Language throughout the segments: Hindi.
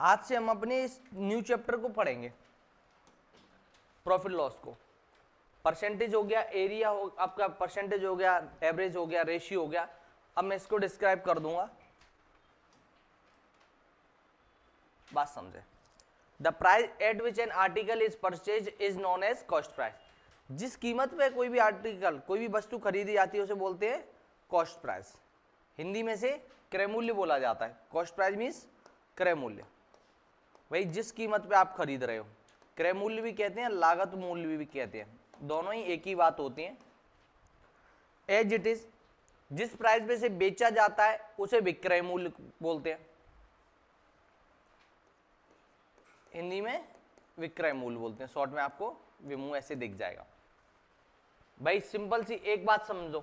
आज से हम अपने इस न्यू चैप्टर को पढ़ेंगे, प्रॉफिट लॉस को। परसेंटेज हो गया, एरिया हो आपका, परसेंटेज हो गया, एवरेज हो गया, रेशियो हो गया। अब मैं इसको डिस्क्राइब कर दूंगा, बात समझे। The price at which an article is purchase is known as cost price. जिस कीमत पे कोई भी आर्टिकल, कोई भी वस्तु खरीदी जाती है उसे बोलते हैं कॉस्ट प्राइस। हिंदी में से क्रय मूल्य बोला जाता है। कॉस्ट प्राइस मीन्स क्रय मूल्य, भाई जिस कीमत पे आप खरीद रहे हो। क्रय मूल्य भी कहते हैं, लागत मूल्य भी कहते हैं, दोनों ही एक ही बात होती है। एज इट इज, जिस प्राइस पे से बेचा जाता है उसे विक्रय मूल्य बोलते हैं। हिंदी में विक्रय मूल्य बोलते हैं, शॉर्ट में आपको विमू ऐसे दिख जाएगा। भाई सिंपल सी एक बात समझो,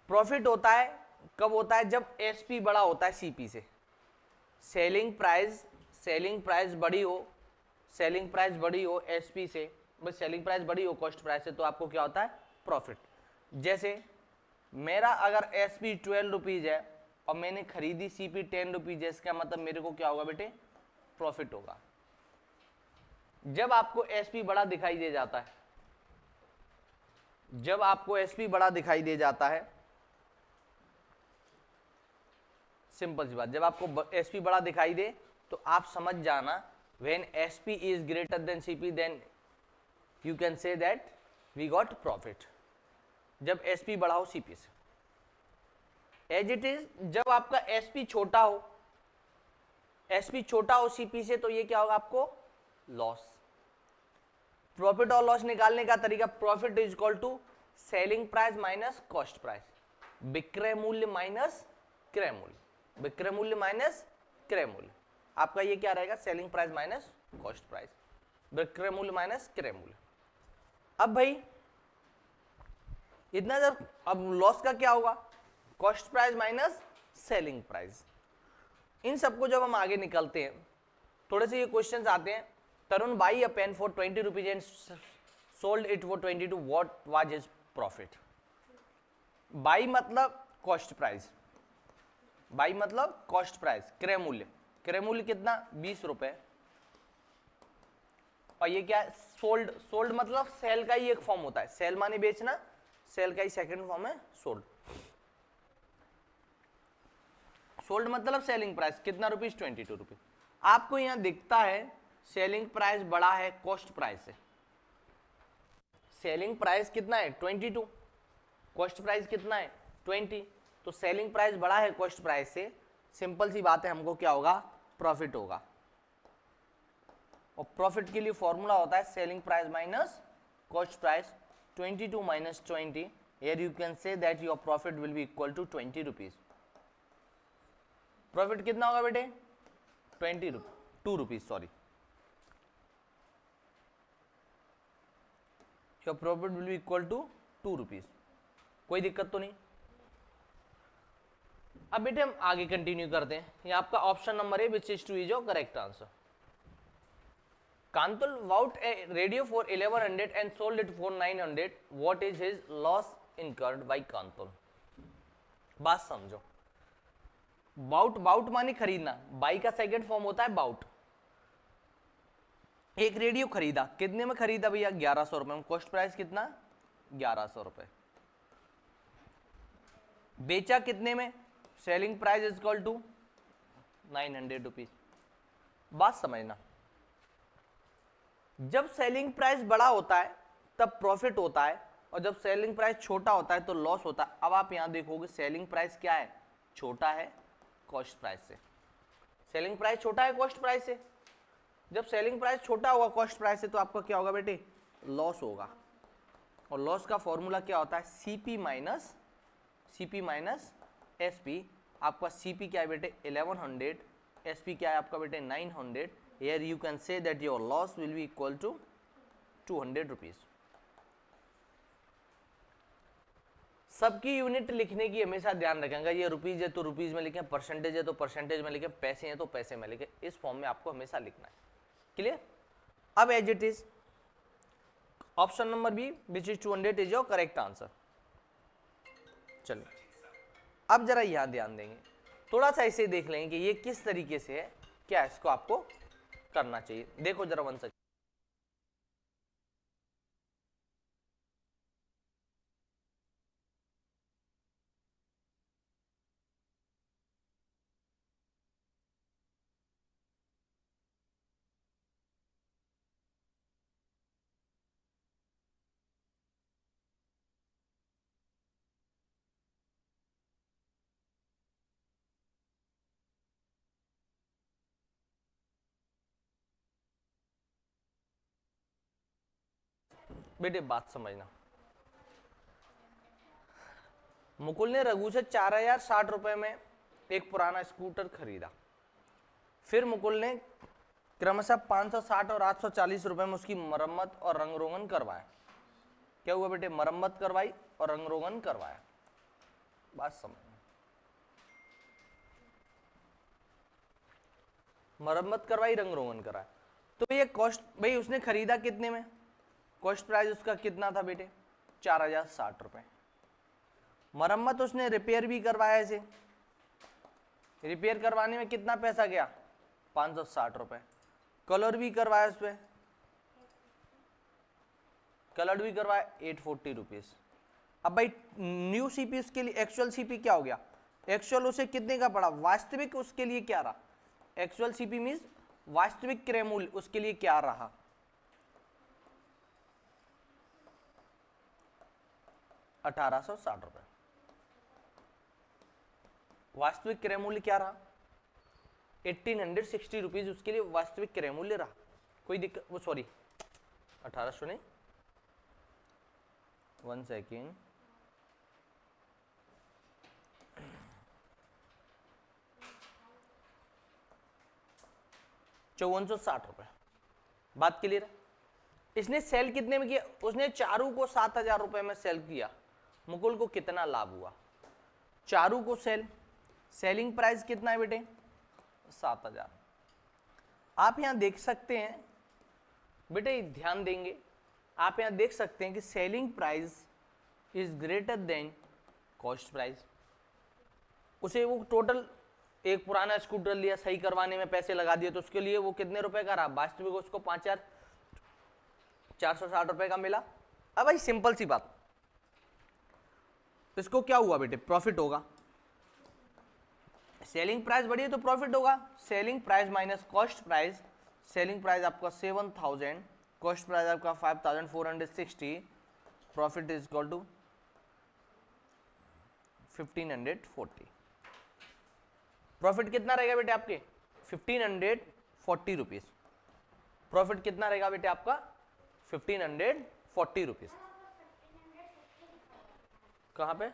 प्रॉफिट होता है कब होता है, जब एसपी बड़ा होता है सीपी से। सेलिंग प्राइस बड़ी हो, सेलिंग प्राइस बड़ी हो एसपी से, बस सेलिंग प्राइस बड़ी हो कॉस्ट प्राइस से, तो आपको क्या होता है, प्रॉफिट। जैसे मेरा अगर एसपी 12 रुपीज है और मैंने खरीदी सीपी 10 रुपीज है, इसका मतलब मेरे को क्या होगा बेटे, प्रॉफिट होगा। जब आपको एसपी बड़ा दिखाई दे जाता है, जब आपको एसपी बड़ा दिखाई दे जाता है, सिंपल सी बात, जब आपको एसपी बड़ा दिखाई दे तो आप समझ जाना, when SP is greater than CP then you can say that we got profit. जब एसपी बड़ा हो सीपी से। एज इट इज, जब आपका एसपी छोटा हो, एसपी छोटा हो सीपी से, तो ये क्या होगा आपको, लॉस। प्रॉफिट और लॉस निकालने का तरीका, profit is equal to selling price minus cost price, विक्रय मूल्य माइनस क्रय मूल्य, विक्रय मूल्य माइनस क्रय मूल्य। आपका ये क्या रहेगा, selling price minus cost price, विक्रय मूल्य माइनस क्रय मूल्य। अब भाई इतना, जब अब लॉस का क्या होगा, cost price minus selling price. इन सबको जब हम आगे निकलते हैं, थोड़े से ये क्वेश्चंस आते हैं, Tarun buy a pen for 20 rupees and sold it for 22, what was his profit. Buy मतलब कॉस्ट प्राइस, बाई मतलब कॉस्ट प्राइस, क्रय मूल्य, क्रय मूल्य कितना, 20 रुपए। और ये क्या है, सोल्ड, सोल्ड मतलब सेल का ही एक फॉर्म होता है, सेल माने बेचना, सेल का ही सेकंड फॉर्म है सोल्ड। सोल्ड मतलब सेलिंग प्राइस कितना रुपीज, 22 रुपीज। आपको यहां दिखता है सेलिंग प्राइस बड़ा है कॉस्ट प्राइस से। सेलिंग प्राइस कितना है, 22, कॉस्ट प्राइस कितना है, 20, तो सेलिंग प्राइस बड़ा है कॉस्ट प्राइस से, सिंपल सी बात है, हमको क्या होगा, प्रॉफिट होगा। और प्रॉफिट के लिए फॉर्मूला होता है selling price minus cost price, 22 minus 20, here you can say that your profit will be equal to 20 rupees। Profit कितना होगा बेटे, 2 rupees, sorry, your profit will be equal to 2 rupees. कोई दिक्कत तो नहीं। अब बेटे हम आगे कंटिन्यू करते हैं। ये आपका ऑप्शन नंबर है which is two is your correct answer. Kantul bought a radio for 1100 and sold it for 900, what is his loss incurred by कांतुल। बात समझो, बाउट, बाउट माने खरीदना, बाई का सेकंड फॉर्म होता है बाउट। एक रेडियो खरीदा, कितने में खरीदा भैया, 1100 रुपए में, कॉस्ट प्राइस कितना, 1100 रुपए। बेचा कितने में, selling price is equal to 900 rupees. बात समझना, जब सेलिंग प्राइस बड़ा होता है तब प्रॉफिट होता है, और जब सेलिंग प्राइस छोटा होता है तो लॉस होता है। अब आप यहां देखोगे सेलिंग प्राइस क्या है, छोटा है कॉस्ट प्राइस से। सेलिंग प्राइस छोटा है कॉस्ट प्राइस से, जब सेलिंग प्राइस छोटा होगा कॉस्ट प्राइस से, तो आपका क्या होगा बेटे, लॉस होगा। और लॉस का फॉर्मूला क्या होता है, सीपी माइनस एसपी। आपका सीपी क्या है बेटे, 1100, एसपी क्या है आपका बेटे, 900। Here you can say that your loss will be equal to 200 rupees। सबकी यूनिट लिखने की हमेशा ध्यान रखेंगे, ये रुपीज है तो रुपीज में लिखें, परसेंटेज है तो परसेंटेज में लिखें, पैसे हैं तो पैसे में लिखें, इस फॉर्म में आपको हमेशा लिखना है। क्लियर। अब as it is, option number B which is 200 is your correct answer. चलिए अब जरा यहां ध्यान देंगे, थोड़ा सा ऐसे देख लेंगे कि ये किस तरीके से है, क्या इसको आपको करना चाहिए। देखो जरा 1 सेकंड। बेटे बात समझना, मुकुल ने रघु से 4060 रुपए में एक पुराना स्कूटर खरीदा। फिर मुकुल ने क्रमशः 560 और 840 रुपए में उसकी मरम्मत और रंग रोगन करवाया। क्या हुआ बेटे? मरम्मत करवाई और रंग रोगन करवाया। बात समझ, मरम्मत करवाई, रंग रोगन कराया। तो भैया कॉस्ट, भाई उसने खरीदा कितने में? कॉस्ट प्राइस उसका कितना था बेटे? 4060 रुपए। मरम्मत उसने रिपेयर भी करवाया इसे, रिपेयर करवाने में कितना पैसा गया? 560 रुपए। कलर भी करवाया, उस पर कलर भी करवाया 840 रुपीज। अब भाई न्यू सीपी उसके लिए, एक्चुअल सीपी क्या हो गया? एक्चुअल उसे कितने का पड़ा? वास्तविक उसके लिए क्या रहा? एक्चुअल सीपी मीन्स वास्तविक क्रय मूल्य उसके लिए क्या रहा? ₹1860। वास्तविक क्रय मूल्य क्या रहा? 1860 रुपीज उसके लिए वास्तविक क्रय मूल्य रहा। कोई दिक्कत? वो सॉरी 1800 नहीं, 1 सेकेंड, 5460 रुपए। बात क्लियर है? इसने सेल कितने में किया? उसने चारू को 7000 रुपए में सेल किया। मुकुल को कितना लाभ हुआ? चारू को सेलिंग प्राइस कितना है बेटे? 7000। आप यहां देख सकते हैं बेटे, ध्यान देंगे, आप यहां देख सकते हैं कि selling price is greater then cost price. उसे वो टोटल एक पुराना स्कूटर लिया, सही करवाने में पैसे लगा दिए, तो उसके लिए वो कितने रुपए का रहा? वास्तविक उसको 5460 रुपए का मिला। अब भाई सिंपल सी बात, इसको क्या हुआ बेटे? प्रॉफिट होगा। सेलिंग प्राइस बढ़ी है तो प्रॉफिट होगा। Selling price minus cost price, selling price आपका 7000, कॉस्ट प्राइस आपका 5460, profit is equal to 1540। Profit कितना रहेगा बेटे आपके? 1540 रुपीज। प्रॉफिट कितना रहेगा बेटे आपका? 1540 रुपीज। कहां पे?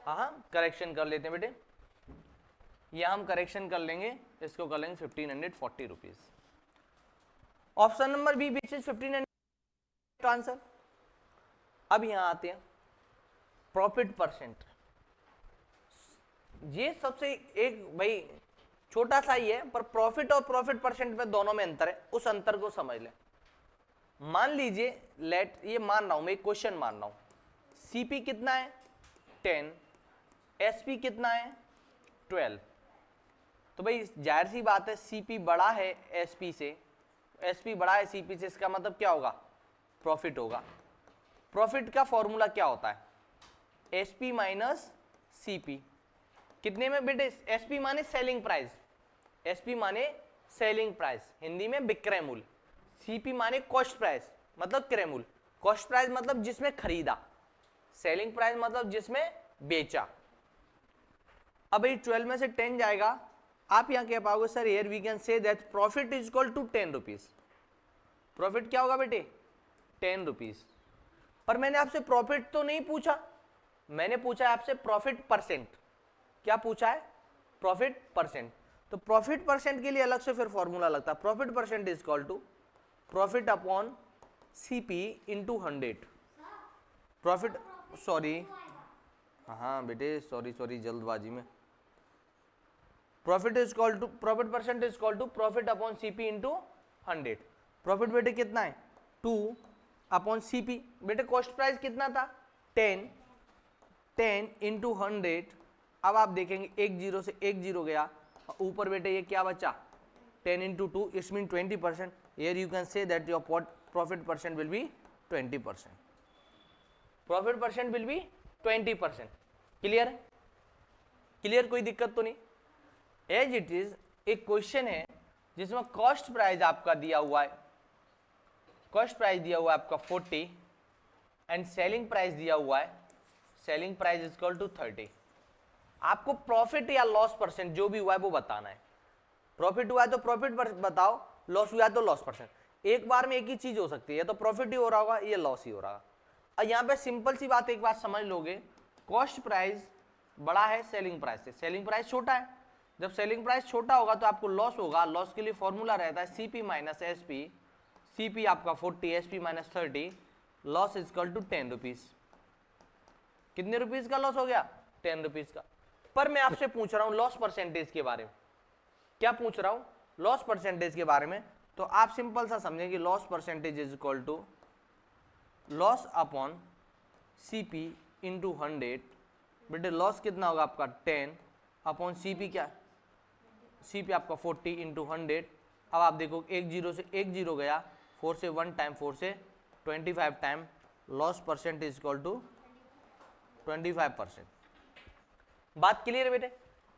हाँ, करेक्शन कर लेते हैं बेटे, यह हम करेक्शन कर लेंगे, इसको कर लेंगे 1540 rupees. Option number B which is 1500 answer. अब यहां आते हैं प्रॉफिट परसेंट। ये सबसे एक भाई छोटा सा ही है, पर प्रॉफिट और प्रॉफिट परसेंट में दोनों में अंतर है, उस अंतर को समझ लें। मान लीजिए, ये मान रहा हूं मैं, एक क्वेश्चन मान रहा हूं, सीपी कितना है? 10, एसपी कितना है? 12। तो भाई जाहिर सी बात है, सीपी बड़ा है एसपी से, एसपी बड़ा है सीपी से, इसका मतलब क्या होगा? प्रॉफिट होगा। प्रॉफिट का फॉर्मूला क्या होता है? SP minus CP. कितने में बेटे? एसपी माने सेलिंग प्राइस, एसपी माने सेलिंग प्राइस, हिंदी में विक्रय मूल्य। सीपी माने कॉस्ट प्राइस, मतलब क्रय मूल्य। कॉस्ट प्राइस मतलब जिसमें खरीदा, सेलिंग प्राइस मतलब जिसमें बेचा। अब ये 12 में से 10 जाएगा, आप यहां कह पाओगे sir here we can say that profit is equal to 10 rupees. Profit क्या होगा बेटे? 10 रुपीज। पर मैंने आपसे प्रॉफिट तो नहीं पूछा, मैंने पूछा आपसे प्रॉफिट परसेंट। क्या पूछा है? Profit percent. तो प्रॉफिट परसेंट के लिए अलग से फिर फॉर्मूला लगता है। Profit percent is equal to profit upon CP into 100। Profit, sorry, हाँ बेटे सॉरी जल्दबाजी में। Profit is equal to, profit percent is equal to profit upon CP into 100। Profit बेटे कितना है? 2 अपॉन सीपी। बेटे कॉस्ट प्राइस कितना था? 10 इंटू 100 अब आप देखेंगे एक जीरो से एक जीरो गया, ऊपर बेटे ये क्या बचा 10 into 2, it's mean 20%. Here you can say that your profit percent will be 20%. Profit percent will be 20%. Clear है? क्लियर, कोई दिक्कत तो नहीं? एज इट इज एक क्वेश्चन है जिसमें कॉस्ट प्राइस आपका दिया हुआ है, कॉस्ट प्राइस दिया हुआ है आपका 40 एंड सेलिंग प्राइस दिया हुआ है, selling price is equal to 30. आपको प्रॉफिट या लॉस परसेंट जो भी हुआ है वो बताना है. प्रॉफिट हुआ है तो प्रॉफिट बताओ, लॉस हुआ है तो लॉस परसेंट. एक बार में एक ही चीज हो सकती है, तो प्रॉफिट ही हो रहा होगा या लॉस ही हो रहा होगा. और यहाँ पे सिंपल सी बात एक बात समझ लोगे, कॉस्ट प्राइस बड़ा है सेलिंग प्राइस से, सेलिंग प्राइस छोटा है. जब सेलिंग प्राइस छोटा होगा तो आपको लॉस होगा. लॉस के लिए फॉर्मूला रहता है सीपी माइनस एसपी. सीपी आपका 40, SP minus 30, loss is equal to 10 rupees. कितने रुपीज का लॉस हो गया? 10 रुपीज का. पर मैं आपसे पूछ रहा हूं लॉस परसेंटेज के बारे में. क्या पूछ रहा हूं? लॉस परसेंटेज के बारे में. तो आप सिंपल सा समझेंगे loss percentage is equal to loss upon CP into 100. बेटे लॉस कितना होगा आपका 10 अपॉन सीपी, क्या सीपी आपका 40 इंटू 100. अब आप देखो एक जीरो से एक जीरो गया, 4 से 1 टाइम, 4 से 25 time, loss percentage equal to 25%. बात क्लियर है बेटे?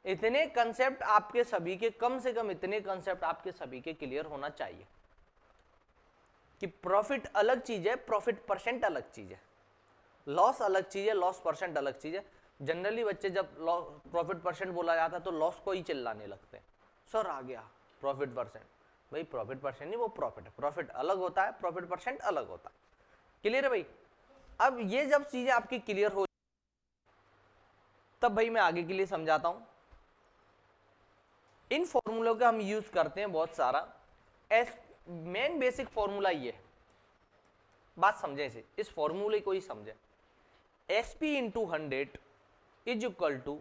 इतने कंसेप्ट आपके सभी के, कम से कम इतने कंसेप्ट आपके सभी के क्लियर होना चाहिए कि प्रॉफिट अलग चीज है, प्रॉफिट परसेंट अलग चीज है, लॉस अलग चीज है, लॉस परसेंट अलग चीज है. जनरली बच्चे जब प्रॉफिट परसेंट बोला जाता है तो लॉस को ही चिल्लाने लगते हैं, सर आ गया प्रॉफिट परसेंट. भाई प्रॉफिट परसेंट नहीं, वो प्रॉफिट है. प्रॉफिट अलग होता है, प्रॉफिट परसेंट अलग होता है. क्लियर है भाई? अब ये जब चीजें आपकी क्लियर हो तब भाई मैं आगे के लिए समझाता हूं. इन फॉर्मूलों का हम यूज करते हैं बहुत सारा. मेन बेसिक फॉर्मूला ये है, बात समझे इसे, इस फॉर्मूले को ही समझे. SP into 100 is equal to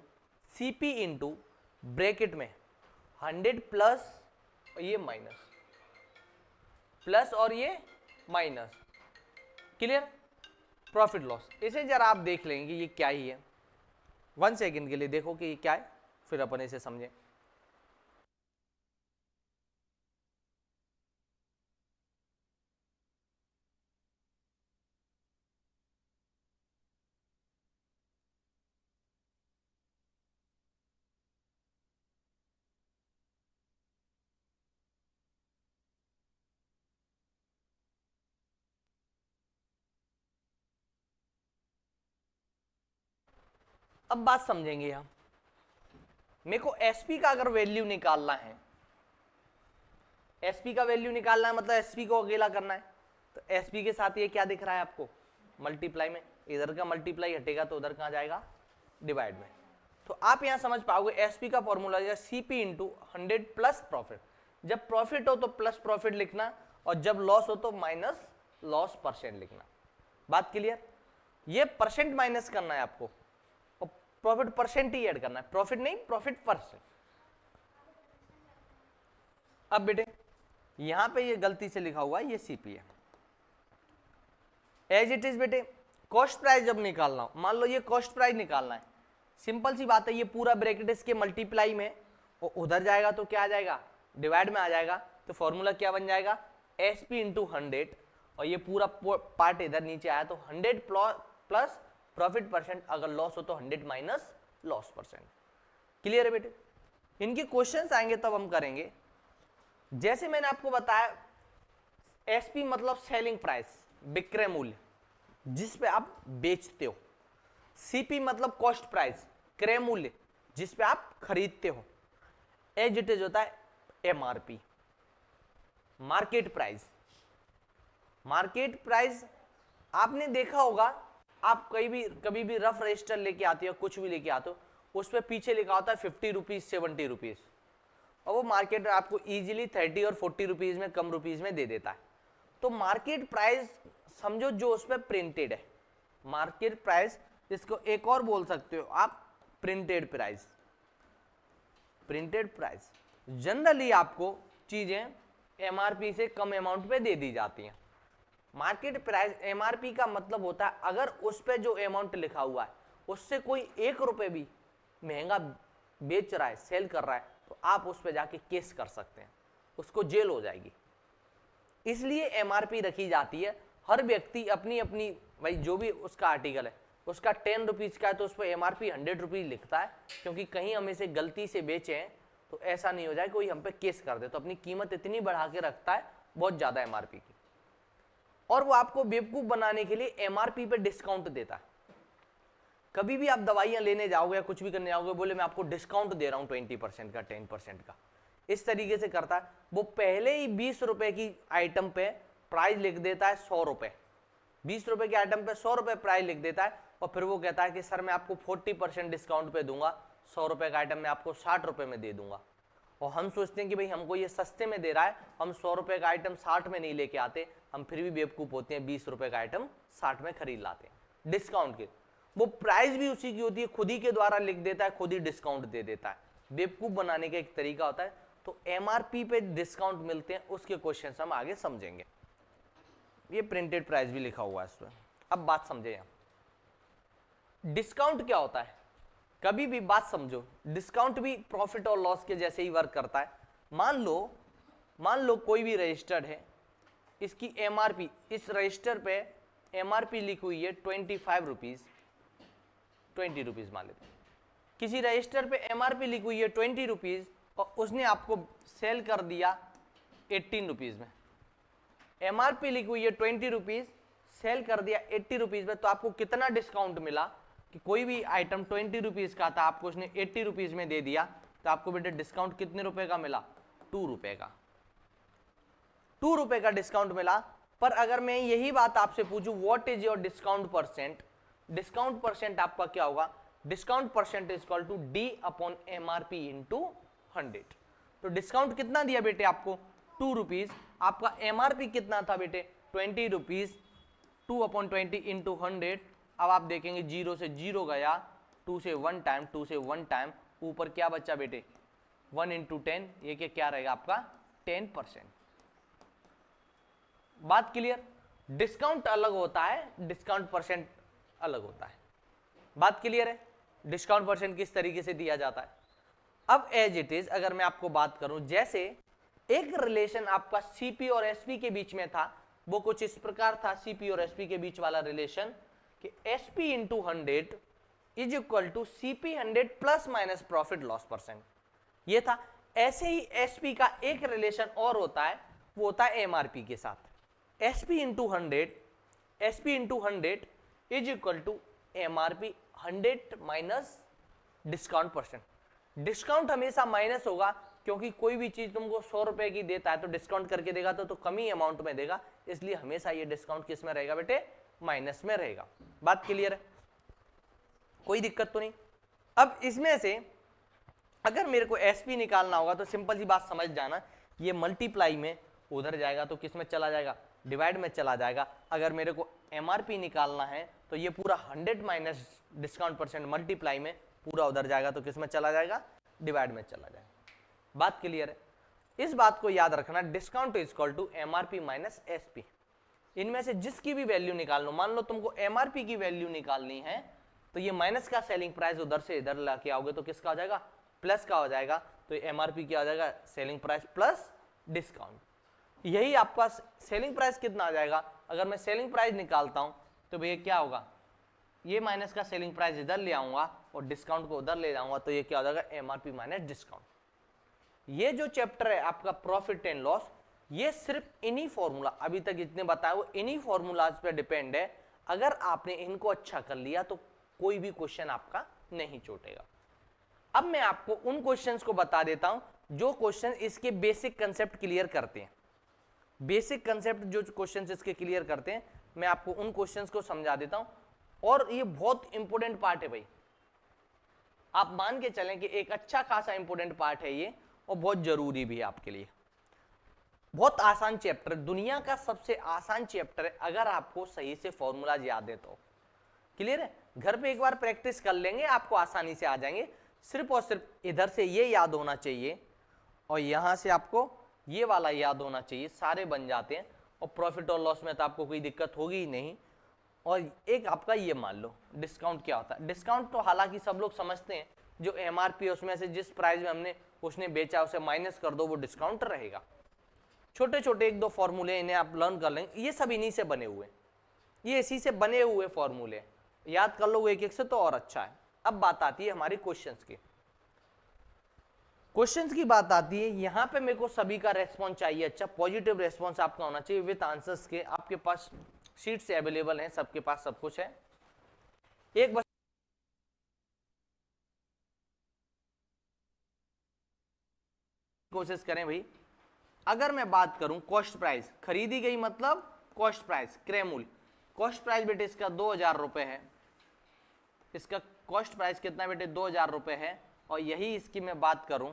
CP into bracket में 100 प्लस ये माइनस, प्लस और ये माइनस. क्लियर? Profit loss. इसे जरा आप देख लेंगे ये क्या ही है. 1 सेकेंड के लिए देखो कि ये क्या है, फिर अपन इसे समझें. अब बात समझेंगे हम. मेरे को एसपी का अगर वैल्यू निकालना है, एसपी का वैल्यू निकालना है मतलब एसपी को अकेला करना है. तो एसपी के साथ ये क्या दिख रहा है आपको? मल्टीप्लाई में. इधर का मल्टीप्लाई हटेगा तो उधर कहां जाएगा? डिवाइड में. तो आप यहां समझ पाओगे एसपी का फॉर्मूला है सीपी इंटू 100 प्लस प्रॉफिट. जब प्रॉफिट हो तो प्लस प्रॉफिट लिखना, और जब लॉस हो तो माइनस लॉस परसेंट लिखना. बात क्लियर? ये परसेंट माइनस करना है आपको, प्रॉफिट परसेंट ही ऐड करना है, प्रॉफिट नहीं, प्रॉफिट परसेंट. अब बेटे यहां पे ये गलती से लिखा हुआ है, ये सीपी है. एज इट इज बेटे, कॉस्ट प्राइस जब निकालना हो, मान लो ये कॉस्ट प्राइस निकालना है, सिंपल सी बात है, ये पूरा ब्रैकेट इसके मल्टीप्लाई में, और उधर जाएगा तो क्या आ जाएगा? डिवाइड में आ जाएगा. तो फॉर्मूला क्या बन जाएगा? एसपी इंटू 100, और ये पूरा पार्ट इधर नीचे आया तो 100 प्लस प्रॉफिट परसेंट. अगर लॉस हो तो 100 माइनस लॉस परसेंट. क्लियर है बेटे? इनके क्वेश्चंस आएंगे तब हम करेंगे. जैसे मैंने आपको बताया, एसपी मतलब सेलिंग प्राइस, विक्रय मूल्य जिस पे आप बेचते हो. सीपी मतलब कॉस्ट प्राइस, क्रय मूल्य जिस पे आप खरीदते हो. एज इट इज होता है MRP, market price. Market price आपने देखा होगा, आप कभी भी रफ रजिस्टर लेके आते हो, कुछ भी लेके आते हो, उस पर पीछे लिखा होता है 50 रुपीज 70 रुपीज, और वो मार्केट में आपको इजीली 30 और 40 रुपीज में, कम रुपीज में दे देता है. तो मार्केट प्राइस समझो जो उस पर प्रिंटेड है. मार्केट प्राइस, इसको एक और बोल सकते हो आप printed price. Printed price generally आपको चीजें एमआरपी से कम अमाउंट पे दे दी जाती हैं. मार्केट प्राइस, एमआरपी का मतलब होता है अगर उस पे जो अमाउंट लिखा हुआ है उससे कोई 1 रुपए भी महंगा बेच रहा है, सेल कर रहा है, तो आप उस पर जाके केस कर सकते हैं, उसको जेल हो जाएगी। इसलिए एमआरपी रखी जाती है। हर व्यक्ति अपनी अपनी, भाई जो भी उसका आर्टिकल है उसका 10 रुपीज का है तो उस पर एमआरपी 100 रुपीज लिखता है, क्योंकि कहीं हम इसे गलती से बेचे हैं तो ऐसा नहीं हो जाए कोई हम पे केस कर दे, तो अपनी कीमत इतनी बढ़ा के रखता है बहुत ज्यादा एमआरपी की, और वो आपको बेवकूफ बनाने के लिए एमआरपी पे डिस्काउंट देता है। कभी भी आप दवाइयां लेने जाओगे या कुछ भी करने जाओगे, बोले मैं आपको डिस्काउंट दे रहा हूं 20% का, 10% का, इस तरीके से करता है। वो पहले ही 20 रुपए की आइटम पे प्राइस लिख देता है 100 रुपए, 20 रुपए के आइटम पे 100 रुपए प्राइस लिख देता है, और फिर वो कहता है कि सर मैं आपको 40% डिस्काउंट पे दूंगा, 100 रुपए का आइटम मैं आपको 60 रुपए में दे दूंगा। और हम सोचते हैं कि भाई हमको ये सस्ते में दे रहा है, हम 100 रुपए का आइटम 60 में नहीं लेके आते, हम फिर भी बेवकूफ होते हैं, 20 रुपए का आइटम 60 में खरीद लाते हैं डिस्काउंट के। वो प्राइस भी उसी की होती है, खुद ही के द्वारा लिख देता है, खुद ही डिस्काउंट दे देता है, बेवकूफ बनाने का एक तरीका होता है। तो एमआरपी पे डिस्काउंट मिलते हैं, उसके क्वेश्चन हम आगे समझेंगे। ये प्रिंटेड प्राइस भी लिखा हुआ है इसमें। अब बात समझे, यहां डिस्काउंट क्या होता है, कभी भी बात समझो, डिस्काउंट भी प्रॉफिट और लॉस के जैसे ही वर्क करता है। मान लो कोई भी रजिस्टर्ड है, इसकी एमआरपी, इस रजिस्टर पे एमआरपी लिखी हुई है 25 रुपीज, 20 रुपीज मान लेते हैं। किसी रजिस्टर पे एमआरपी लिखी हुई है 20 रुपीज और उसने आपको सेल कर दिया 18 रुपीज में। एमआरपी लिखी हुई है 20 रुपीज, सेल कर दिया 80 रुपीज में, तो आपको कितना डिस्काउंट मिला कि कोई भी आइटम 20 रुपीज का था, आपको उसने 80 रुपीज में दे दिया, तो आपको बेटे डिस्काउंट कितने रुपए का मिला, 2 रुपए का, 2 रुपए का डिस्काउंट मिला। पर अगर मैं यही बात आपसे पूछूं what is your discount percent, discount percent आपका क्या होगा, discount percent is equal to D upon MRP into 100। तो डिस्काउंट कितना दिया बेटे आपको, 2 रुपीज, आपका एमआरपी कितना था बेटे 20 रुपीज, 2 अपॉन 20 इंटू 100। अब आप देखेंगे 0 से 0 गया, 2 से 1 टाइम, 2 से 1 टाइम, ऊपर क्या बचा बेटे 1 इंटू 10, ये क्या रहेगा आपका 10%। बात क्लियर, डिस्काउंट अलग होता है, डिस्काउंट परसेंट अलग होता है। बात क्लियर है, डिस्काउंट परसेंट किस तरीके से दिया जाता है। अब एज इट इज अगर मैं आपको बात करूं, जैसे एक रिलेशन आपका सीपी और एसपी के बीच में था, वो कुछ इस प्रकार था, सीपी और एसपी के बीच वाला रिलेशन कि SP into 100 is equal to CP 100 plus minus profit loss percent, ये था। ऐसे ही एसपी का एक रिलेशन और होता है, वो होता है एमआरपी के साथ, SP into 100 is equal to MRP 100 minus discount percent. Discount हमेशा माइनस होगा, क्योंकि कोई भी चीज तुमको 100 रुपए की देता है तो डिस्काउंट करके देगा तो कम ही अमाउंट में देगा, इसलिए हमेशा ये डिस्काउंट किस में रहेगा बेटे, माइनस में रहेगा। बात क्लियर है, कोई दिक्कत तो नहीं। अब इसमें से अगर मेरे को एसपी निकालना होगा तो सिंपल सी बात समझ जाना, ये मल्टीप्लाई में उधर जाएगा तो किस में चला जाएगा, डिवाइड में चला जाएगा। अगर मेरे को एमआरपी निकालना है तो ये पूरा 100 माइनस डिस्काउंट परसेंट मल्टीप्लाई में पूरा उधर जाएगा तो किस में चला जाएगा, डिवाइड में चला जाएगा। बात क्लियर है, इस बात को याद रखना, discount is equal to MRP minus SP. इनमें से जिसकी भी वैल्यू निकाल लो, मान लो तुमको एमआरपी की वैल्यू निकालनी है तो ये माइनस का सेलिंग प्राइस उधर से इधर लाके आओगे तो किसका हो जाएगा, प्लस का हो जाएगा। तो एमआरपी क्या हो जाएगा, सेलिंग प्राइस प्लस डिस्काउंट। यही आपका सेलिंग प्राइस कितना आ जाएगा, अगर मैं सेलिंग प्राइस निकालता हूं तो भैया क्या होगा, ये माइनस का सेलिंग प्राइस इधर ले आऊंगा और डिस्काउंट को उधर ले जाऊंगा, तो ये क्या हो जाएगा, एमआरपी माइनस डिस्काउंट। ये जो चैप्टर है आपका प्रॉफिट एंड लॉस, ये सिर्फ इन्हीं फॉर्मूला अभी तक जितने बताए वो इन्हीं फॉर्मूलाज पे डिपेंड है। अगर आपने इनको अच्छा कर लिया तो कोई भी क्वेश्चन आपका नहीं छूटेगा। अब मैं आपको उन क्वेश्चंस को बता देता हूं जो क्वेश्चन इसके बेसिक कंसेप्ट क्लियर करते हैं। बेसिक कंसेप्ट जो क्वेश्चंस इसके क्लियर करते हैं, मैं आपको उन क्वेश्चंस को समझा देता हूं। और ये बहुत इंपॉर्टेंट पार्ट है भाई, आप मान के चलें कि एक अच्छा खासा इंपॉर्टेंट पार्ट है ये, और बहुत जरूरी भी है आपके लिए। बहुत आसान चैप्टर, दुनिया का सबसे आसान चैप्टर है अगर आपको सही से फॉर्मूलाज याद है तो। क्लियर है, घर पे एक बार प्रैक्टिस कर लेंगे आपको आसानी से आ जाएंगे। सिर्फ और सिर्फ इधर से ये याद होना चाहिए और यहां से आपको ये वाला याद होना चाहिए, सारे बन जाते हैं। और प्रॉफिट और लॉस में तो आपको कोई दिक्कत होगी ही नहीं। और एक आपका ये मान लो डिस्काउंट क्या होता है। डिस्काउंट तो हालांकि सब लोग समझते हैं, जो एमआरपी है उसमें से जिस प्राइस में हमने उसने बेचा उसे माइनस कर दो, वो डिस्काउंट रहेगा। छोटे छोटे एक दो फॉर्मूले इन्हें आप लर्न कर लेंगे, ये सब इन्हीं से बने हुए, ये इसी से बने हुए फॉर्मूले, याद कर लो एक एक से तो और अच्छा है। अब बात आती है हमारी क्वेश्चंस की। क्वेश्चंस की बात आती है, यहां पे मेरे को सभी का रेस्पॉन्स चाहिए, अच्छा पॉजिटिव रेस्पॉन्स आपका होना चाहिए विद आंसर्स के। आपके पास शीट्स अवेलेबल हैं, सबके पास सब कुछ है। एक बस कोशिश करें भाई, अगर मैं बात करूं कॉस्ट प्राइस, खरीदी गई मतलब कॉस्ट प्राइस, क्रय मूल्य, कॉस्ट प्राइस बेटे इसका 2000 रुपए है, इसका कॉस्ट प्राइस कितना बेटे 2000 रुपए है। और यही इसकी मैं बात करूं,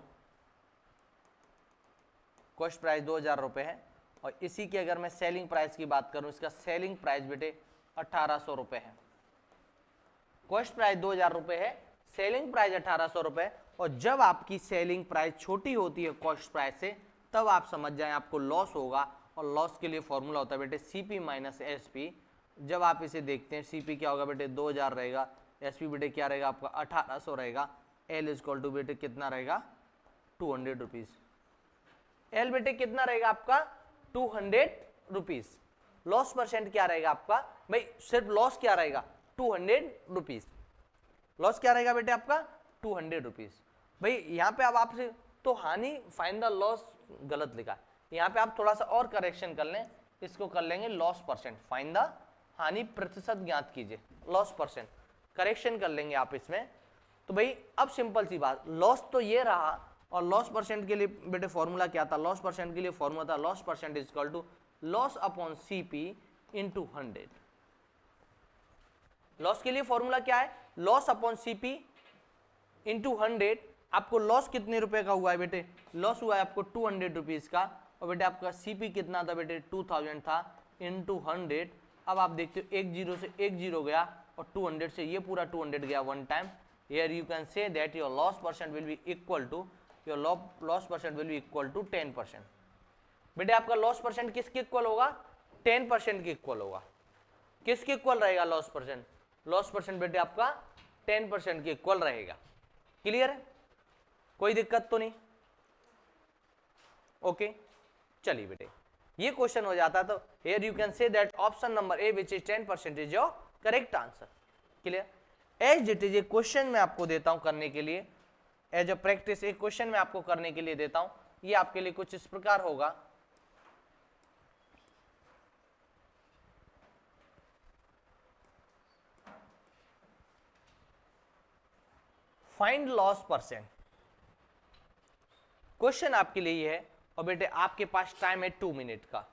कॉस्ट प्राइस 2000 रुपए है, और इसी की अगर मैं सेलिंग प्राइस की बात करूं, इसका सेलिंग प्राइस बेटे 1800 रुपए है। कॉस्ट प्राइस 2000 रुपए है, सेलिंग प्राइस 1800 रुपए। और जब आपकी सेलिंग प्राइस छोटी होती है कॉस्ट प्राइस से, तब आप समझ जाएं आपको लॉस होगा, और लॉस के लिए फॉर्मूला होता है बेटे सीपी माइनस एसपी। जब आप इसे देखते हैं, सीपी क्या होगा बेटे 2000 रहेगा, एसपी बेटे क्या रहेगा आपका 1800 रहेगा, एल इजक्वल टू बेटे कितना रहेगा 200 रुपीज। एल बेटे कितना रहेगा आपका 200 रुपीज। लॉस परसेंट क्या रहेगा आपका भाई, सिर्फ लॉस क्या रहेगा 200 रुपीज। लॉस क्या रहेगा बेटे आपका 200 रुपीज। भाई यहाँ पे अब आपसे तो हानि फाइंड द लॉस गलत लिखा, यहाँ पे आप थोड़ा सा और करेक्शन कर लें, इसको कर लेंगे लॉस परसेंट, फाइंड द हानि प्रतिशत ज्ञात कीजिए, लॉस परसेंट करेक्शन कर लेंगे आप इसमें। तो भाई अब सिंपल सी बात, लॉस तो ये रहा, और लॉस परसेंट के लिए बेटे फॉर्मूला क्या था, लॉस परसेंट के लिए फॉर्मूला था loss percent is equal to loss upon CP into 100। Loss के लिए फॉर्मूला क्या है, लॉस अपॉन सीपी इंटू 100। आपको लॉस कितने रुपए का हुआ है बेटे, लॉस हुआ है आपको 200 रुपीज का, और बेटे आपका सीपी कितना था बेटे 2000 था, इंटू 100। अब आप देखते हो एक जीरो से एक जीरो गया, और 200 से ये पूरा 200 गया one time. Here you can say that your loss percent will be equal to, your loss percent will be equal to 10%। बेटे आपका लॉस परसेंट किसके इक्वल होगा, 10% के इक्वल होगा। किसके इक्वल रहेगा लॉस परसेंट, लॉस परसेंट बेटे आपका 10% के इक्वल रहेगा। क्लियर है, कोई दिक्कत तो नहीं, ओके चलिए बेटे ये क्वेश्चन हो जाता है। तो here you can say that option number A which is 10% is your correct answer. Clear. As it is a question मैं आपको देता हूं करने के लिए, एज अ प्रैक्टिस एक क्वेश्चन मैं आपको करने के लिए देता हूं, ये आपके लिए कुछ इस प्रकार होगा। फाइंड लॉस परसेंट, क्वेश्चन आपके लिए ये है, और बेटे आपके पास टाइम है 2 मिनट का,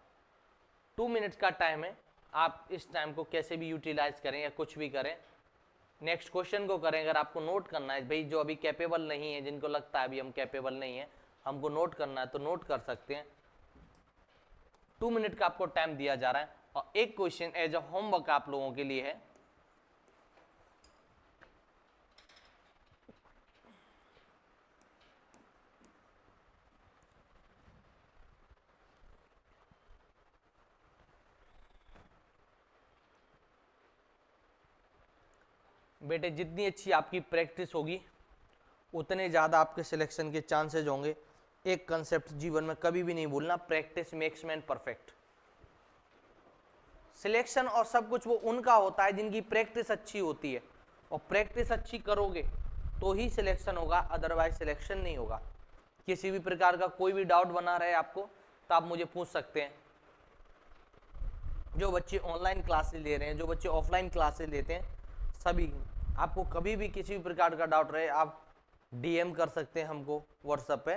2 मिनट का टाइम है। आप इस टाइम को कैसे भी यूटिलाइज करें या कुछ भी करें, नेक्स्ट क्वेश्चन को करें। अगर आपको नोट करना है भाई, जो अभी कैपेबल नहीं है, जिनको लगता है अभी हम कैपेबल नहीं है, हमको नोट करना है तो नोट कर सकते हैं। 2 मिनट का आपको टाइम दिया जा रहा है, और एक क्वेश्चन एज अ होमवर्क आप लोगों के लिए है। बेटे जितनी अच्छी आपकी प्रैक्टिस होगी, उतने ज़्यादा आपके सिलेक्शन के चांसेज होंगे। एक कंसेप्ट जीवन में कभी भी नहीं भूलना, practice makes man perfect. Selection और सब कुछ वो उनका होता है जिनकी प्रैक्टिस अच्छी होती है, और प्रैक्टिस अच्छी करोगे तो ही सिलेक्शन होगा, अदरवाइज सिलेक्शन नहीं होगा। किसी भी प्रकार का कोई भी डाउट बना रहे आपको तो आप मुझे पूछ सकते हैं। जो बच्चे ऑनलाइन क्लासेस ले रहे हैं, जो बच्चे ऑफलाइन क्लासेस लेते हैं, सभी आपको कभी भी किसी भी प्रकार का डाउट रहे, आप डीएम कर सकते हैं हमको व्हाट्सएप पे।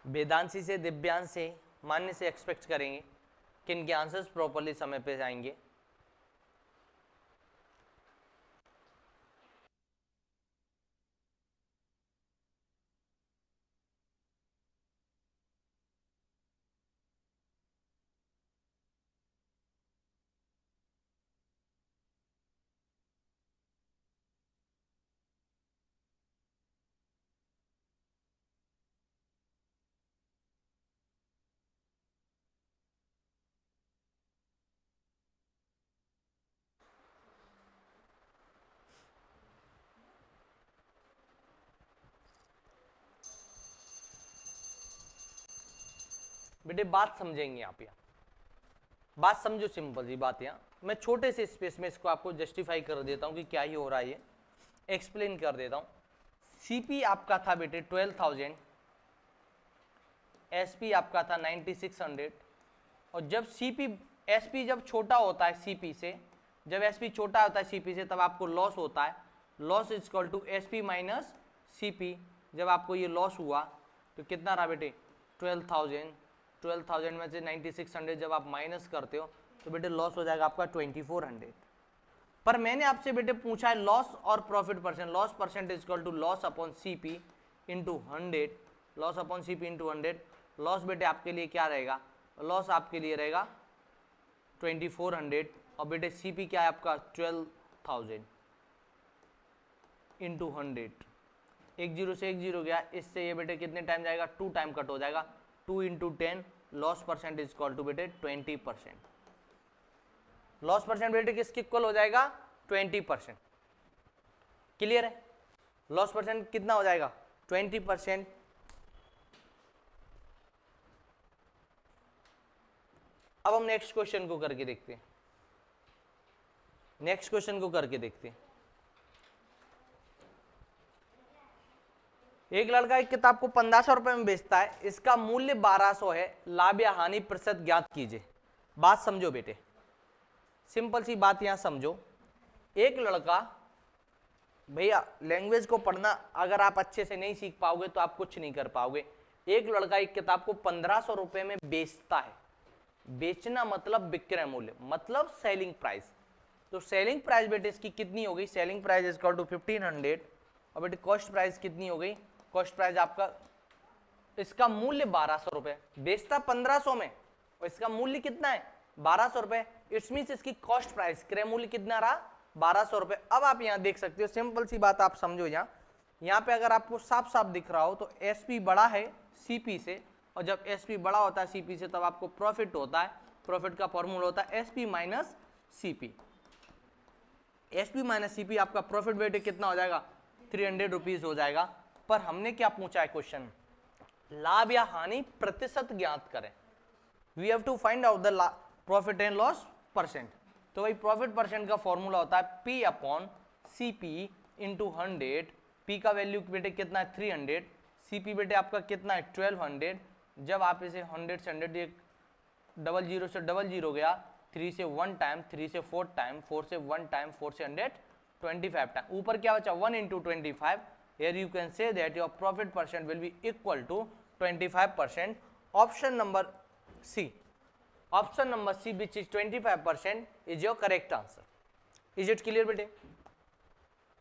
वेदांशी से, दिव्यांश से, मान्य से एक्सपेक्ट करेंगे कि इनके आंसर्स प्रॉपरली समय पे जाएंगे। बेटे बात समझेंगे आप, यहाँ बात समझो, सिंपल सी बात। यहाँ मैं छोटे से स्पेस में इसको आपको जस्टिफाई कर देता हूँ कि क्या ही हो रहा है, ये एक्सप्लेन कर देता हूँ। सीपी आपका था बेटे 12,000, एसपी आपका था 9600, और जब सीपी एसपी जब छोटा होता है सीपी से, जब एसपी छोटा होता है सीपी से, तब आपको लॉस होता है, loss is equal to SP minus CP. जब आपको ये लॉस हुआ तो कितना रहा बेटे 12,000, 12,000 में से 9600 जब आप माइनस करते हो तो बेटे लॉस हो जाएगा आपका 2400। पर मैंने आपसे बेटे पूछा है लॉस और profit percent, loss percent is equal to loss upon CP into 100, loss upon CP into 100। Loss बेटे आपके लिए क्या रहेगा, लॉस आपके लिए रहेगा 2400, और बेटे सीपी क्या है आपका 12,000 इंटू 100। एक जीरो से एक जीरो गया, इससे ये बेटे कितने टाइम जाएगा, 2 टाइम कट हो जाएगा, 2 into 10, loss percent is equal to बेटे 20%। लॉस परसेंट बेटे किसके इक्वल हो जाएगा, 20%। क्लियर है, लॉस परसेंट कितना हो जाएगा 20%। अब हम नेक्स्ट क्वेश्चन को करके देखते हैं, नेक्स्ट क्वेश्चन को करके देखते हैं। एक लड़का एक किताब को 1500 रुपए में बेचता है, इसका मूल्य 1200 है, लाभ या हानि प्रतिशत ज्ञात कीजिए। बात समझो बेटे, सिंपल सी बात यहां समझो। एक लड़का, भैया लैंग्वेज को पढ़ना अगर आप अच्छे से नहीं सीख पाओगे तो आप कुछ नहीं कर पाओगे। एक लड़का एक किताब को 1500 रुपए में बेचता है, बेचना मतलब विक्रय मूल्य, मतलब सेलिंग प्राइस। तो सेलिंग प्राइस बेटे इसकी कितनी हो गई, selling price is equal to 1500, और बेटे कॉस्ट प्राइस कितनी हो गई, कॉस्ट प्राइस आपका, इसका मूल्य 1200 रुपए, बेचता 1500 में और इसका मूल्य कितना है 1200 रुपए। इट्स मींस इसकी कॉस्ट प्राइस, क्रय मूल्य कितना रहा 1200 रुपए। अब आप यहां देख सकते हो, सिंपल सी बात आप समझो, यहां पे अगर आपको साफ साफ दिख रहा हो तो एसपी बड़ा है सीपी से, और जब एसपी बड़ा होता है सीपी से तब आपको प्रॉफिट होता है, प्रॉफिट का फॉर्मूला होता है SP minus CP. SP minus CP, आपका प्रॉफिट बेटे कितना हो जाएगा 300 रुपीज हो जाएगा। पर हमने क्या पूछा है क्वेश्चन, लाभ या हानि प्रतिशत ज्ञात करें। We have to find out the profit and loss percent. तो भाई प्रॉफिट परसेंट का फॉर्मूला होता है P upon CP into 100। P का वैल्यू बेटे कितना है 300, सीपी बेटे आपका कितना है 1200। जब आप इसे 100 से 100, ये डबल जीरो से डबल जीरो गया, 3 से 1 टाइम, 3 से 4 टाइम, 4 से 1 टाइम, 4 से 100, 25 टाइम। ऊपर क्या बचा 1 into 25। Here you can say that your profit percent will be equal to 25%. Option number C. Option number C, which is 25%, is your correct answer. Is it clear बेटे?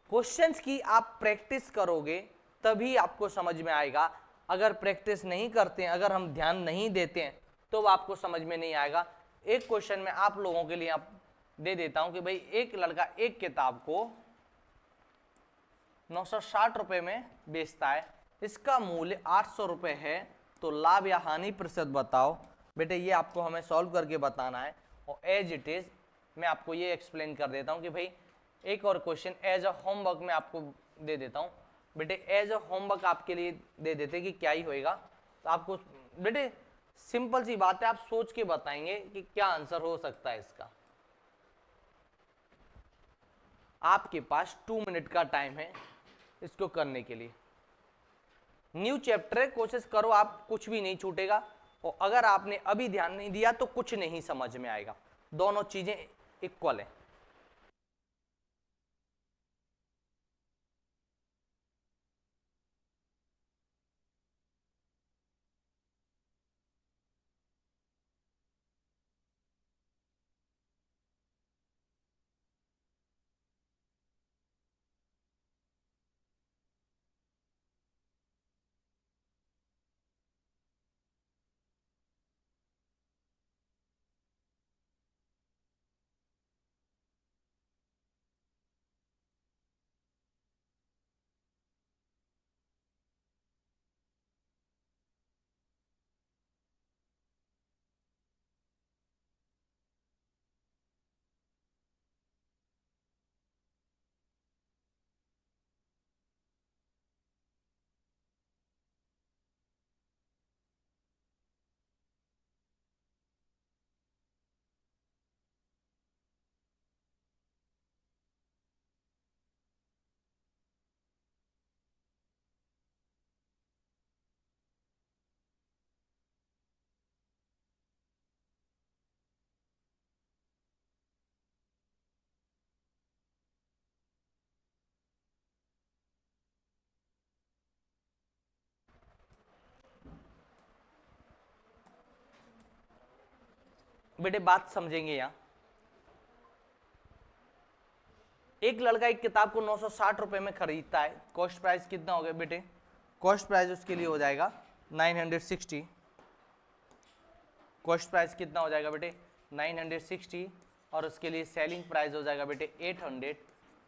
क्वेश्चंस की आप प्रैक्टिस करोगे तभी आपको समझ में आएगा। अगर प्रैक्टिस नहीं करते हैं, अगर हम ध्यान नहीं देते हैं तो आपको समझ में नहीं आएगा। एक क्वेश्चन में आप लोगों के लिए आप दे देता हूं कि भाई एक लड़का एक किताब को 960 रुपए में बेचता है, इसका मूल्य 800 रुपए है, तो लाभ या हानि प्रतिशत बताओ। बेटे ये आपको हमें सॉल्व करके बताना है, और एज इट इज मैं आपको ये एक्सप्लेन कर देता हूं कि भाई एक और क्वेश्चन एज अ होमवर्क में आपको दे देता हूं। बेटे एज अ होमवर्क आपके लिए दे देते कि क्या ही होएगा, तो आपको बेटे सिंपल सी बात है, आप सोच के बताएंगे कि क्या आंसर हो सकता है इसका। आपके पास 2 मिनट का टाइम है इसको करने के लिए। न्यू चैप्टर है, कोशिश करो आप, कुछ भी नहीं छूटेगा, और अगर आपने अभी ध्यान नहीं दिया तो कुछ नहीं समझ में आएगा। दोनों चीजें इक्वल है। बेटे बात समझेंगे यहाँ। एक लड़का एक किताब को 960 रुपए में खरीदता है, कॉस्ट प्राइस कितना हो गया बेटे? कॉस्ट प्राइस उसके लिए हो जाएगा 960। कॉस्ट प्राइस कितना हो जाएगा बेटे? 960, और उसके लिए सेलिंग प्राइस हो जाएगा बेटे 800।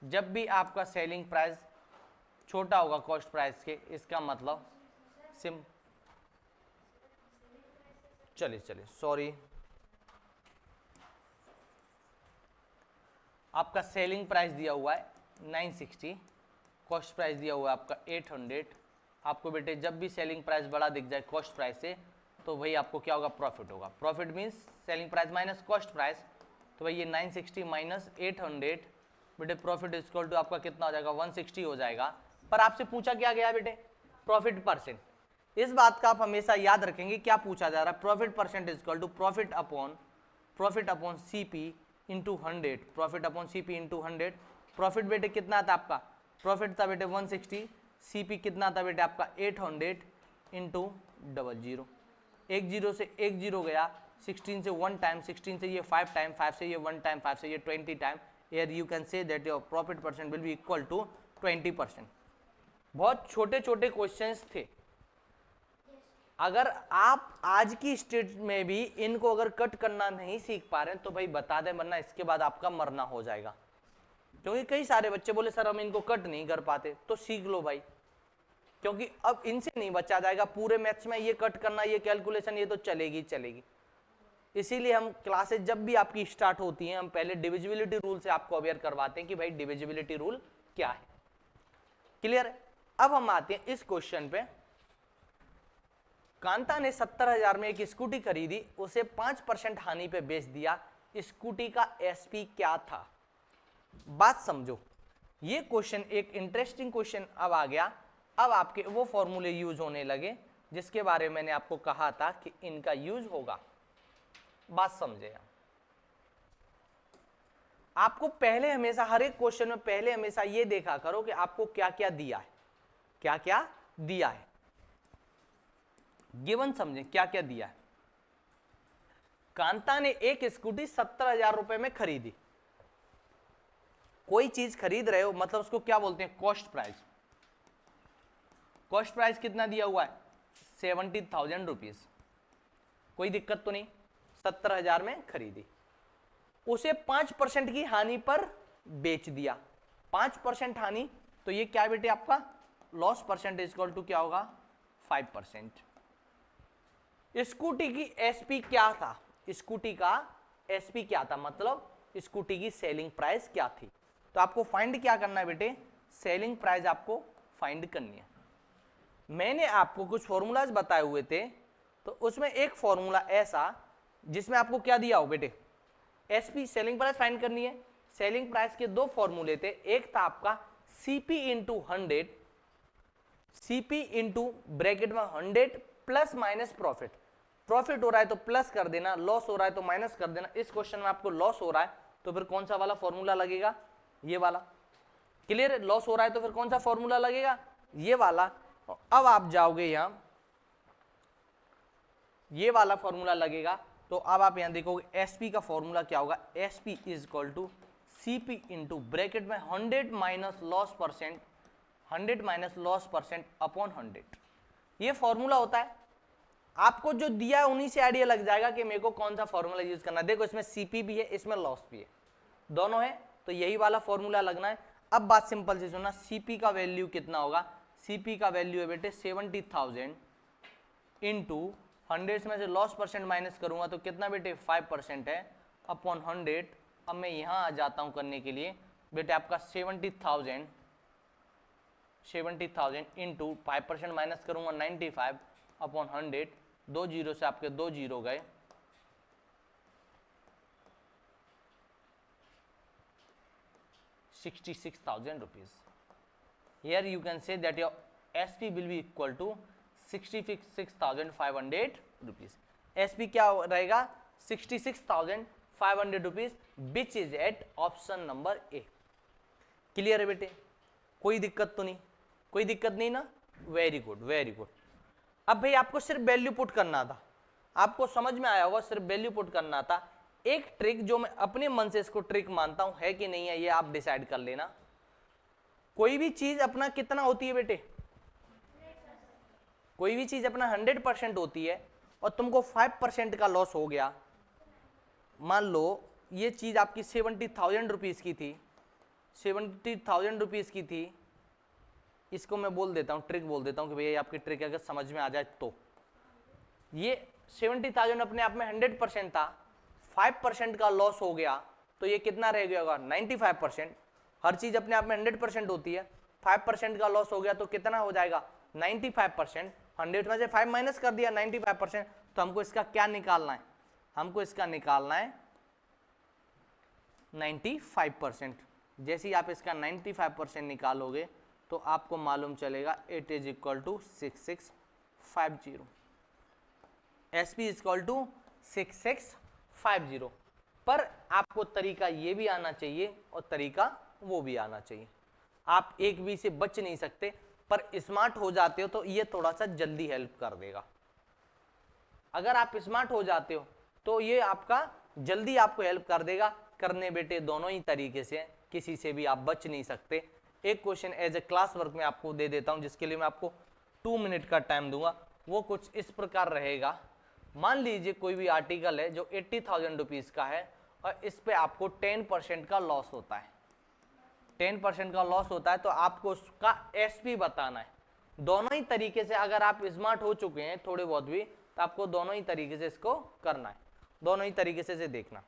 जब भी आपका सेलिंग प्राइस छोटा होगा कॉस्ट प्राइस के, इसका मतलब चलिए सॉरी, आपका सेलिंग प्राइस दिया हुआ है 960, कॉस्ट प्राइस दिया हुआ है आपका 800। आपको बेटे जब भी सेलिंग प्राइस बड़ा दिख जाए कॉस्ट प्राइस से, तो भाई आपको क्या होगा? प्रॉफिट होगा। Profit means selling price minus cost price, तो भाई ये 960 माइनस 800 बेटे प्रॉफिट इक्वल टू आपका कितना हो जाएगा? 160 हो जाएगा। पर आपसे पूछा क्या गया बेटे? Profit percent. इस बात का आप हमेशा याद रखेंगे, क्या पूछा जा रहा है? Profit percent equal to profit upon CP into 100, profit upon CP into 100। Profit बेटे कितना था आपका? प्रॉफिट था बेटे 160, सीपी कितना था बेटे आपका? 800 इंटू 00। एक जीरो से एक जीरो गया, 16 से 1 टाइम, 16 से ये 5 टाइम, 5 से ये 1 टाइम, 5 से ये 20 time. Here you can say that your profit percent will be equal to 20%। बहुत छोटे छोटे क्वेश्चंस थे। अगर आप आज की स्टेट में भी इनको अगर कट करना नहीं सीख पा रहे हैं तो भाई बता दें, वरना इसके बाद आपका मरना हो जाएगा। क्योंकि कई सारे बच्चे बोले सर हम इनको कट नहीं कर पाते, तो सीख लो भाई, क्योंकि अब इनसे नहीं बचा जाएगा। पूरे मैथ्स में ये कट करना, ये कैलकुलेशन, ये तो चलेगी चलेगी। इसीलिए हम क्लासेस जब भी आपकी स्टार्ट होती हैं, हम पहले डिविजिबिलिटी रूल से आपको अवेयर करवाते हैं कि भाई डिविजिबिलिटी रूल क्या है। क्लियर है? अब हम आते हैं इस क्वेश्चन पे। कांता ने 70,000 में एक स्कूटी खरीदी, उसे 5% हानि पे बेच दिया। स्कूटी का एसपी क्या था? बात समझो, ये क्वेश्चन एक इंटरेस्टिंग क्वेश्चन अब आ गया। अब आपके वो फॉर्मूले यूज होने लगे जिसके बारे में मैंने आपको कहा था कि इनका यूज होगा। बात समझे? आपको पहले हमेशा हर एक क्वेश्चन में पहले हमेशा ये देखा करो कि आपको क्या क्या दिया है, क्या क्या दिया है। गिवन समझे क्या क्या दिया है। कांता ने एक स्कूटी 70,000 रुपए में खरीदी। कोई चीज खरीद रहे हो मतलब उसको क्या बोलते हैं? Cost price. कॉस्ट प्राइस कितना दिया हुआ है? 70,000 रुपीज। कोई दिक्कत तो नहीं? 70,000 में खरीदी, उसे 5% की हानि पर बेच दिया। 5% हानि, तो ये क्या बेटे आपका? लॉस परसेंटेज इक्वल टू क्या होगा? 5%। स्कूटी की एसपी क्या था? स्कूटी का एसपी क्या था मतलब स्कूटी की सेलिंग प्राइस क्या थी? तो आपको फाइंड क्या करना है बेटे? सेलिंग प्राइस आपको फाइंड करनी है। मैंने आपको कुछ फॉर्मूलाज बताए हुए थे, तो उसमें एक फॉर्मूला ऐसा जिसमें आपको क्या दिया हो बेटे? एसपी सेलिंग प्राइस फाइंड करनी है। सेलिंग प्राइस के दो फॉर्मूले थे, एक था आपका CP into 100, CP into bracket में 100 प्लस माइनस प्रॉफिट। प्रॉफिट हो रहा है तो प्लस कर देना, लॉस हो रहा है तो माइनस कर देना। इस क्वेश्चन में आपको लॉस हो रहा है तो फिर कौन सा वाला फॉर्मूला लगेगा? ये वाला। क्लियर है? लॉस हो रहा है तो फिर कौन सा फॉर्मूला लगेगा? ये वाला। अब आप जाओगे यहां, ये वाला फॉर्मूला लगेगा, तो अब आप यहां देखोगे एसपी का फॉर्मूला क्या होगा? SP is equal to CP into bracket में 100 minus loss percent, 100 minus loss percent upon 100। ये फॉर्मूला होता है। आपको जो दिया है उन्हीं से आइडिया लग जाएगा कि मेरे को कौन सा फॉर्मूला यूज करना है। देखो इसमें सीपी भी है, इसमें लॉस भी है, दोनों है, तो यही वाला फॉर्मूला लगना है। अब बात सिंपल से सुनना, सीपी का वैल्यू कितना होगा? सीपी का वैल्यू है बेटे 70,000 इंटू 100 में से लॉस परसेंट माइनस करूंगा तो कितना बेटे? 5% है अपॉन 100। अब मैं यहां आ जाता हूं करने के लिए बेटे, आपका 70,000 इंटू 5% माइनस करूंगा 95 अपॉन 100। 2 जीरो से आपके 2 जीरो गए, 66,000 rupees. Here you can say that your SP will be equal to 66,500 rupees. SP क्या रहेगा? 66,500 rupees, which is at option number A. Clear है बेटे? कोई दिक्कत तो नहीं? कोई दिक्कत नहीं ना? Very good, very good. अब भाई आपको सिर्फ वैल्यू पुट करना था, आपको समझ में आया होगा, सिर्फ वैल्यू पुट करना था। एक ट्रिक जो मैं अपने मन से इसको ट्रिक मानता हूं, है कि नहीं है ये आप डिसाइड कर लेना। कोई भी चीज अपना कितना होती है बेटे, कोई भी चीज अपना 100% होती है और तुमको 5% का लॉस हो गया, मान लो ये चीज आपकी 70,000 रुपीज की थी, 70,000 रुपीज की थी, इसको मैं बोल देता हूँ ट्रिक बोल देता हूँ कि भैया आपकी ट्रिक अगर समझ में आ जाए तो, ये 70,000 अपने आप में 100% था, 5% का लॉस हो गया तो ये कितना रह गया होगा 95%। हर चीज अपने आप में 100% होती है, 5% का लॉस हो गया तो कितना हो जाएगा 95%। 100 में से 5 माइनस कर दिया 95%। तो हमको इसका क्या निकालना है, हमको इसका निकालना है 95%। जैसे ही आप इसका 95% निकालोगे तो आपको मालूम चलेगा it is equal to 6650। S P equal to 6650। पर आपको तरीका ये भी आना चाहिए और तरीका वो भी आना चाहिए। आप एक भी से बच नहीं सकते, पर स्मार्ट हो जाते हो तो ये थोड़ा सा जल्दी हेल्प कर देगा। अगर आप स्मार्ट हो जाते हो तो ये आपका जल्दी आपको हेल्प कर देगा। करने बेटे दोनों ही तरीके से, किसी से भी आप बच नहीं सकते। एक question as a class work में आपको दे देता हूं, जिसके लिए मैं आपको 2 मिनट का टाइम दूंगा। वो कुछ इस प्रकार रहेगा, मान लीजिए कोई भी आर्टिकल है जो 80,000 रुपीज का है और इस पे आपको 10% का लॉस होता है, 10% का लॉस होता है, तो आपको उसका एसपी बताना है। दोनों ही तरीके से अगर आप स्मार्ट हो चुके हैं थोड़े बहुत भी, तो आपको दोनों ही तरीके से इसको करना है, दोनों ही तरीके से देखना।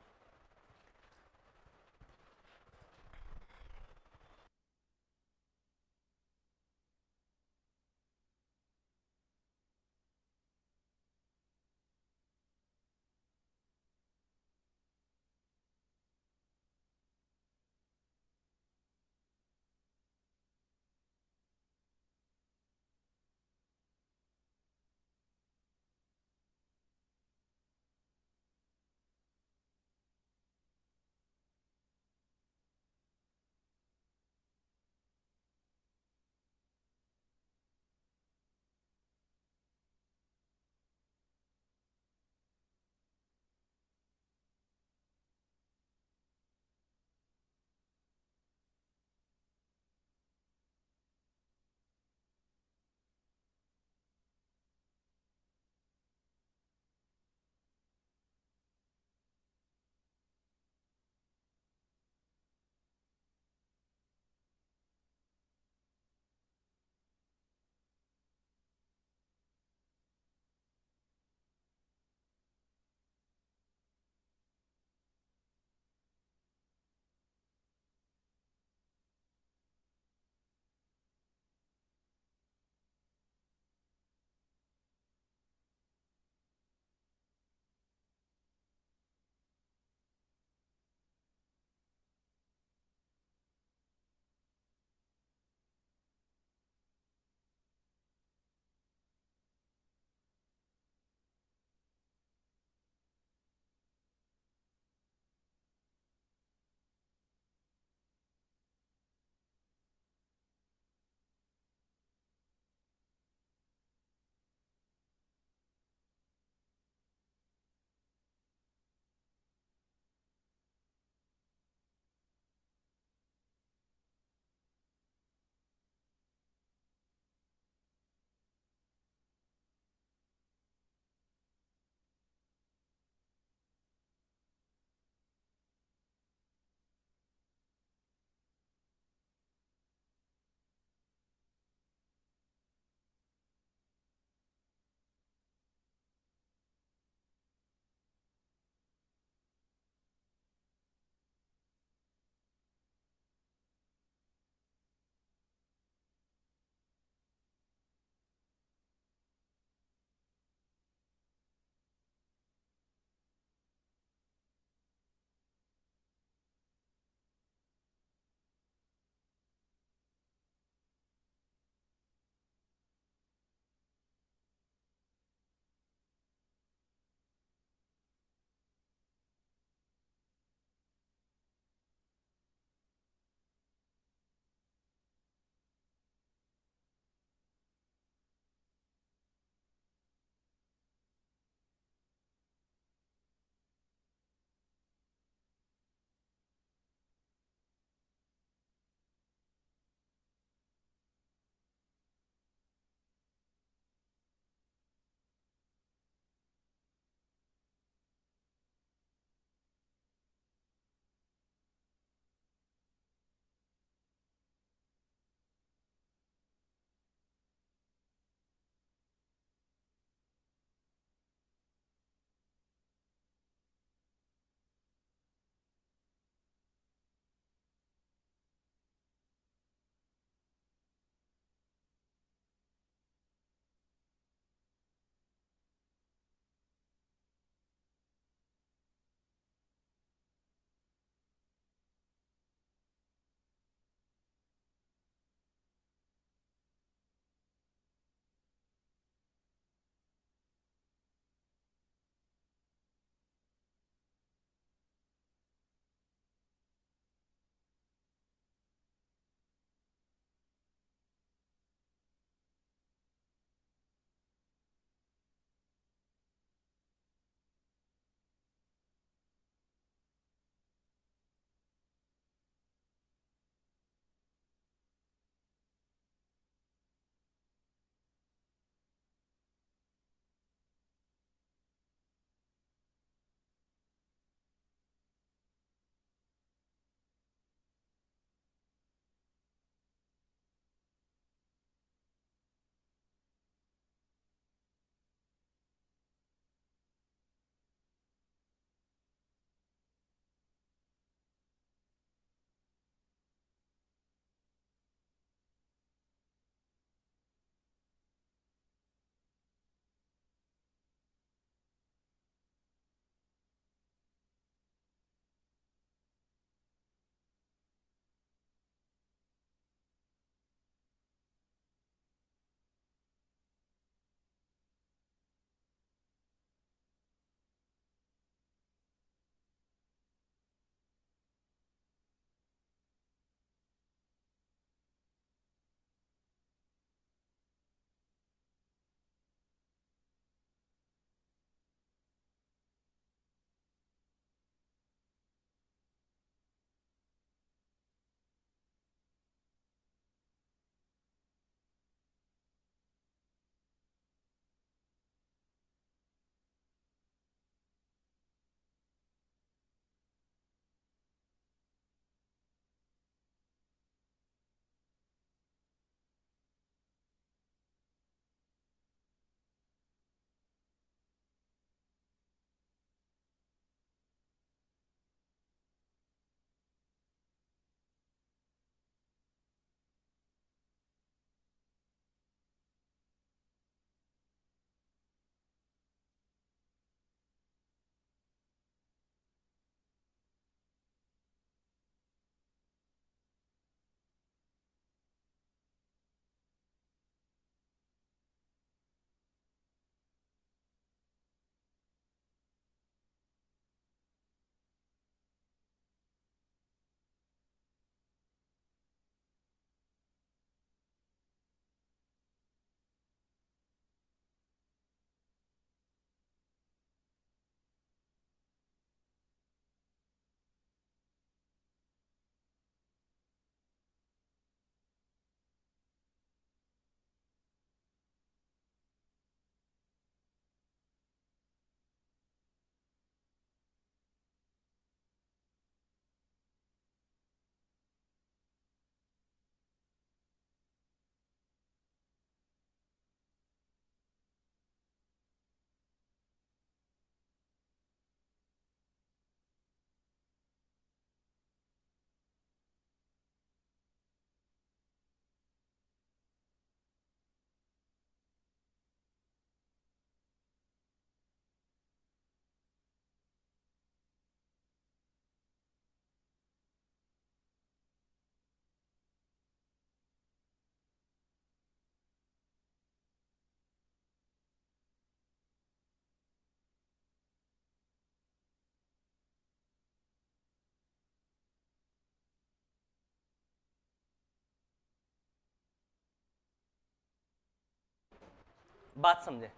बात समझे,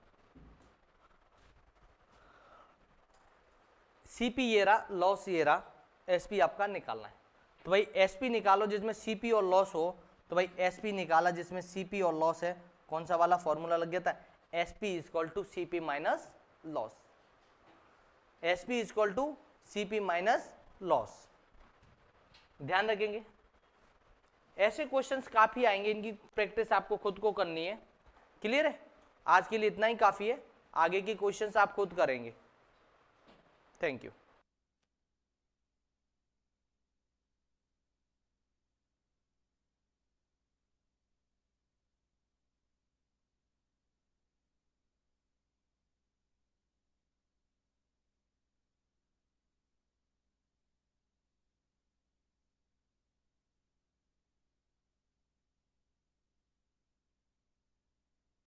सीपी ये रहा, लॉस ये रहा, एसपी आपका निकालना है। तो भाई एसपी निकालो जिसमें सीपी और लॉस हो, तो भाई एसपी निकाला जिसमें सीपी और लॉस है, कौन सा वाला फॉर्मूला लग गया था, SP equal to CP minus loss, SP equal to CP minus loss. ध्यान रखेंगे, ऐसे क्वेश्चंस काफी आएंगे, इनकी प्रैक्टिस आपको खुद को करनी है। क्लियर है, आज के लिए इतना ही काफी है, आगे के क्वेश्चंस आप खुद करेंगे। Thank you.